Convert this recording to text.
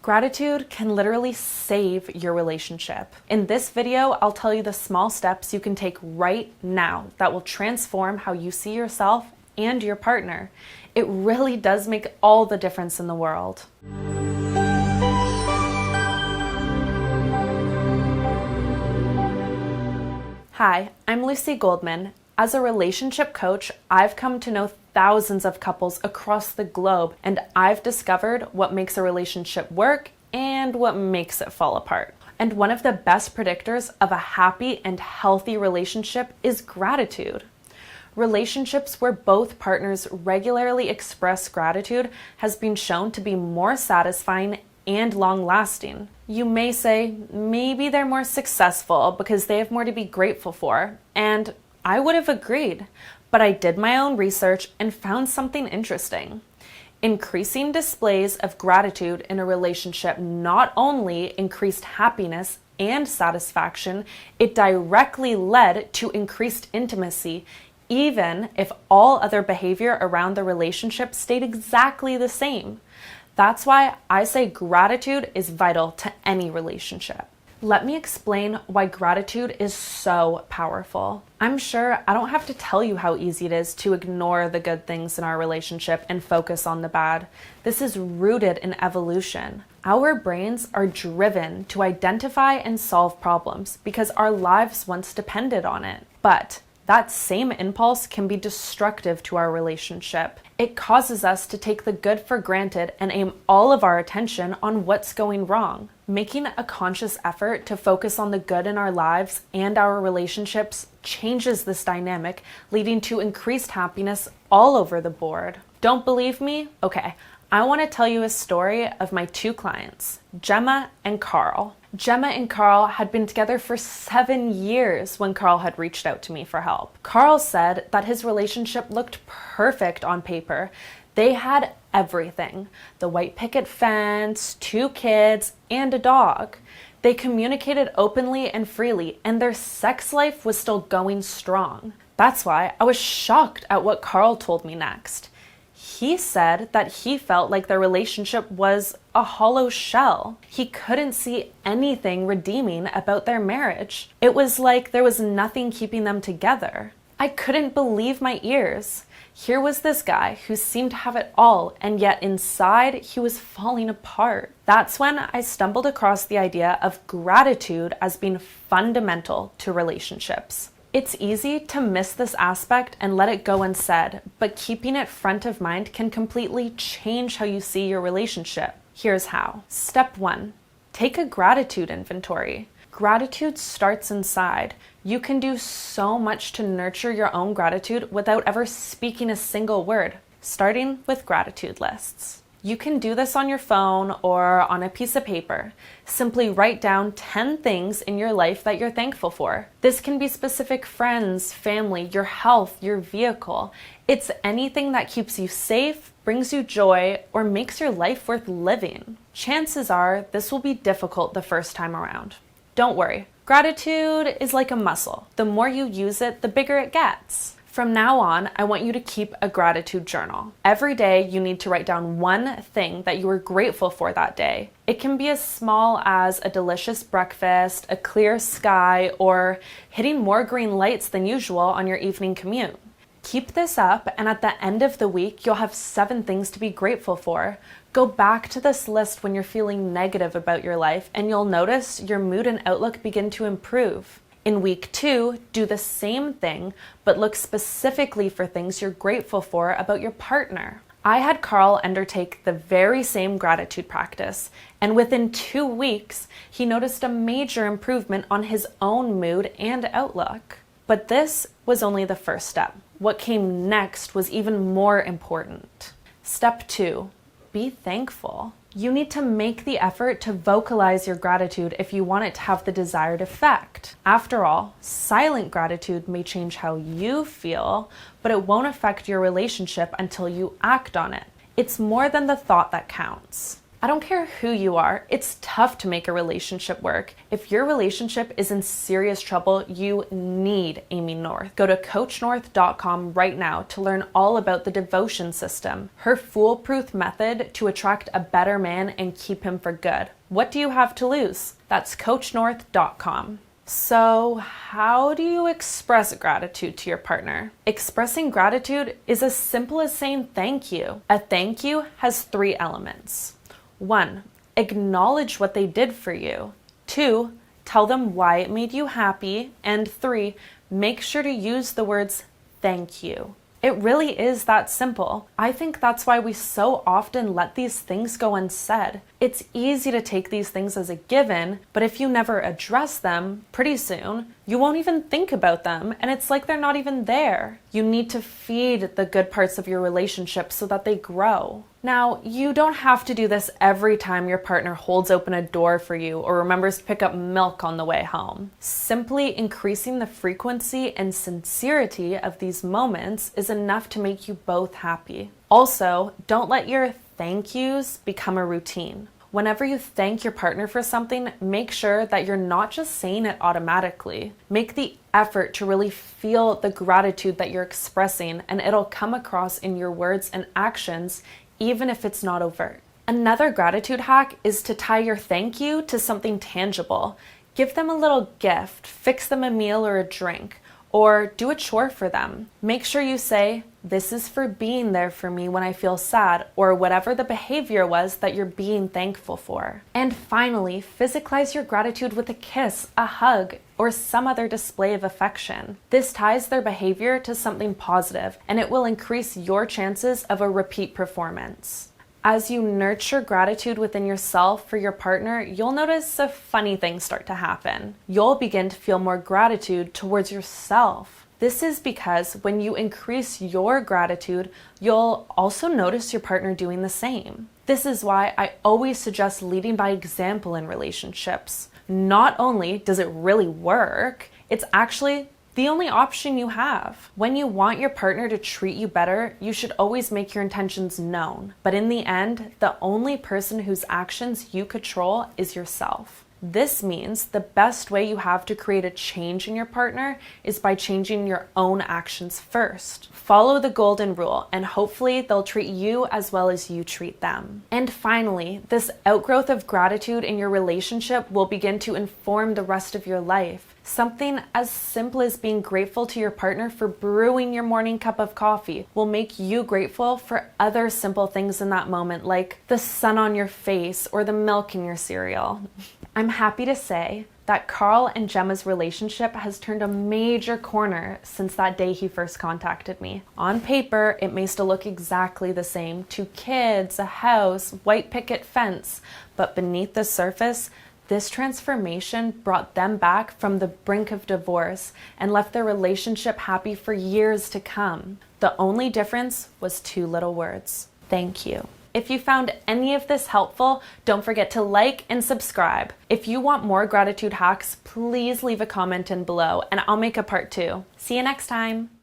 Gratitude can literally save your relationship. In this video, I'll tell you the small steps you can take right now that will transform how you see yourself and your partner. It really does make all the difference in the world. Hi, I'm Lucy Goldman. As a relationship coach, I've come to know thousands of couples across the globe, and I've discovered what makes a relationship work and what makes it fall apart. And one of the best predictors of a happy and healthy relationship is gratitude. Relationships where both partners regularly express gratitude has been shown to be more satisfying and long-lasting. You may say maybe they're more successful because they have more to be grateful for, and I would have agreed, but I did my own research and found something interesting. Increasing displays of gratitude in a relationship not only increased happiness and satisfaction, it directly led to increased intimacy, even if all other behavior around the relationship stayed exactly the same. That's why I say gratitude is vital to any relationship. Let me explain why gratitude is so powerful. I'm sure I don't have to tell you how easy it is to ignore the good things in our relationship and focus on the bad. This is rooted in evolution. Our brains are driven to identify and solve problems because our lives once depended on it. But that same impulse can be destructive to our relationship. It causes us to take the good for granted and aim all of our attention on what's going wrong. Making a conscious effort to focus on the good in our lives and our relationships changes this dynamic, leading to increased happiness all over the board. Don't believe me? Okay, I want to tell you a story of my two clients, Gemma and Carl. Gemma and Carl had been together for 7 years when Carl had reached out to me for help. Carl said that his relationship looked perfect on paper. They had everything: the white picket fence, 2 kids, and a dog. They communicated openly and freely, and their sex life was still going strong. That's why I was shocked at what Carl told me next. He said that he felt like their relationship was a hollow shell. He couldn't see anything redeeming about their marriage. It was like there was nothing keeping them together. I couldn't believe my ears. Here was this guy who seemed to have it all, and yet inside he was falling apart. That's when I stumbled across the idea of gratitude as being fundamental to relationships. It's easy to miss this aspect and let it go unsaid, but keeping it front of mind can completely change how you see your relationship. Here's how. Step 1, take a gratitude inventory. Gratitude starts inside. You can do so much to nurture your own gratitude without ever speaking a single word, starting with gratitude lists. You can do this on your phone or on a piece of paper. Simply write down 10 things in your life that you're thankful for. This can be specific friends, family, your health, your vehicle. It's anything that keeps you safe, brings you joy, or makes your life worth living. Chances are this will be difficult the first time around. Don't worry, gratitude is like a muscle. The more you use it, the bigger it gets. From now on, I want you to keep a gratitude journal. Every day, you need to write down one thing that you were grateful for that day. It can be as small as a delicious breakfast, a clear sky, or hitting more green lights than usual on your evening commute. Keep this up, and at the end of the week, you'll have 7 things to be grateful for. Go back to this list when you're feeling negative about your life, and you'll notice your mood and outlook begin to improve. In week 2, do the same thing, but look specifically for things you're grateful for about your partner. I had Carl undertake the very same gratitude practice, and within 2 weeks, he noticed a major improvement on his own mood and outlook. But this was only the first step. What came next was even more important. Step 2, be thankful. You need to make the effort to vocalize your gratitude if you want it to have the desired effect. After all, silent gratitude may change how you feel, but it won't affect your relationship until you act on it. It's more than the thought that counts. I don't care who you are, it's tough to make a relationship work. If your relationship is in serious trouble, you need Amy North. Go to coachnorth.com right now to learn all about the devotion system, her foolproof method to attract a better man and keep him for good. What do you have to lose? That's coachnorth.com. So, how do you express gratitude to your partner? Expressing gratitude is as simple as saying thank you. A thank you has 3 elements. 1. Acknowledge what they did for you. 2. Tell them why it made you happy. And 3. Make sure to use the words thank you. It really is that simple. I think that's why we so often let these things go unsaid. It's easy to take these things as a given, but if you never address them, pretty soon, you won't even think about them, and it's like they're not even there. You need to feed the good parts of your relationship so that they grow. Now, you don't have to do this every time your partner holds open a door for you or remembers to pick up milk on the way home. Simply increasing the frequency and sincerity of these moments is enough to make you both happy. Also, don't let your thank yous become a routine. Whenever you thank your partner for something, make sure that you're not just saying it automatically. Make the effort to really feel the gratitude that you're expressing, and it'll come across in your words and actions, even if it's not overt. Another gratitude hack is to tie your thank you to something tangible. Give them a little gift, fix them a meal or a drink, or do a chore for them. Make sure you say, "This is for being there for me when I feel sad," or whatever the behavior was that you're being thankful for. And finally, physicalize your gratitude with a kiss, a hug, or some other display of affection. This ties their behavior to something positive, and it will increase your chances of a repeat performance. As you nurture gratitude within yourself for your partner, you'll notice a funny thing start to happen. You'll begin to feel more gratitude towards yourself. This is because when you increase your gratitude, you'll also notice your partner doing the same. This is why I always suggest leading by example in relationships. Not only does it really work, it's actually the only option you have. When you want your partner to treat you better, you should always make your intentions known. But in the end, the only person whose actions you control is yourself. This means the best way you have to create a change in your partner is by changing your own actions first. Follow the golden rule, and hopefully they'll treat you as well as you treat them. And finally, this outgrowth of gratitude in your relationship will begin to inform the rest of your life. Something as simple as being grateful to your partner for brewing your morning cup of coffee will make you grateful for other simple things in that moment, like the sun on your face or the milk in your cereal. I'm happy to say that Carl and Gemma's relationship has turned a major corner since that day he first contacted me. On paper, it may still look exactly the same: 2 kids, a house, white picket fence, but beneath the surface, this transformation brought them back from the brink of divorce and left their relationship happy for years to come. The only difference was 2 little words: thank you. If you found any of this helpful, don't forget to like and subscribe. If you want more gratitude hacks, please leave a comment in below and I'll make a part 2. See you next time.